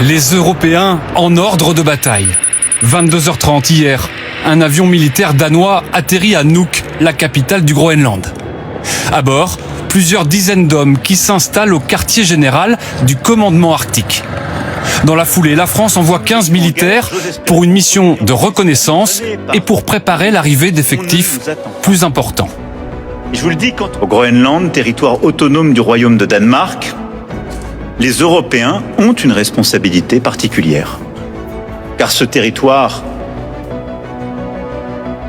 Les Européens en ordre de bataille. 22h30 hier, un avion militaire danois atterrit à Nuuk, la capitale du Groenland. À bord, plusieurs dizaines d'hommes qui s'installent au quartier général du commandement arctique. Dans la foulée, la France envoie 15 militaires pour une mission de reconnaissance et pour préparer l'arrivée d'effectifs plus importants. Je vous le dis, au Groenland, territoire autonome du Royaume de Danemark, les Européens ont une responsabilité particulière. Car ce territoire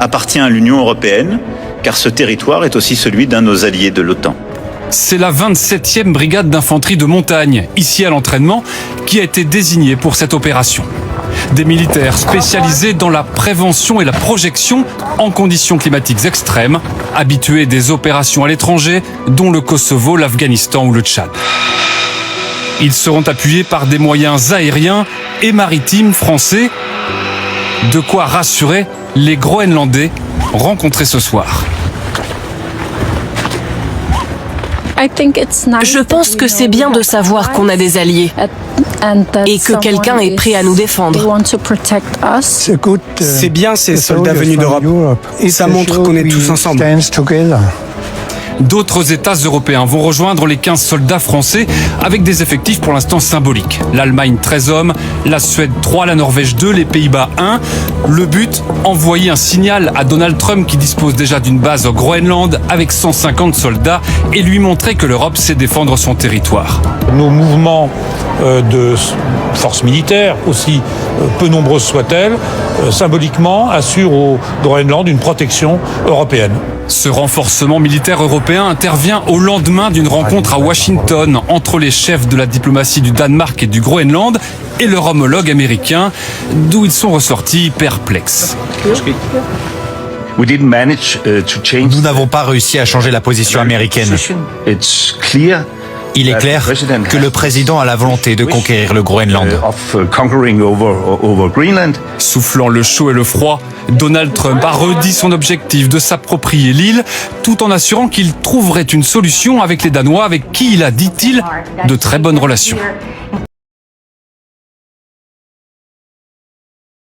appartient à l'Union européenne, car ce territoire est aussi celui d'un de nos alliés de l'OTAN. C'est la 27e brigade d'infanterie de montagne, ici à l'entraînement, qui a été désignée pour cette opération. Des militaires spécialisés dans la prévention et la projection en conditions climatiques extrêmes, habitués des opérations à l'étranger, dont le Kosovo, l'Afghanistan ou le Tchad. Ils seront appuyés par des moyens aériens et maritimes français, de quoi rassurer les Groenlandais rencontrés ce soir. Je pense que c'est bien de savoir qu'on a des alliés et que quelqu'un est prêt à nous défendre. C'est bien ces soldats venus d'Europe et ça montre qu'on est tous ensemble. D'autres États européens vont rejoindre les 15 soldats français avec des effectifs pour l'instant symboliques. L'Allemagne 13 hommes, la Suède 3, la Norvège 2, les Pays-Bas 1. Le but, envoyer un signal à Donald Trump qui dispose déjà d'une base au Groenland avec 150 soldats et lui montrer que l'Europe sait défendre son territoire. Nos mouvements de forces militaires, aussi peu nombreuses soient-elles, symboliquement assurent au Groenland une protection européenne. Ce renforcement militaire européen intervient au lendemain d'une rencontre à Washington entre les chefs de la diplomatie du Danemark et du Groenland et leur homologue américain, d'où ils sont ressortis perplexes. Nous n'avons pas réussi à changer la position américaine. Il est clair que le président a la volonté de conquérir le Groenland. Soufflant le chaud et le froid, Donald Trump a redit son objectif de s'approprier l'île, tout en assurant qu'il trouverait une solution avec les Danois avec qui il a, dit-il, de très bonnes relations.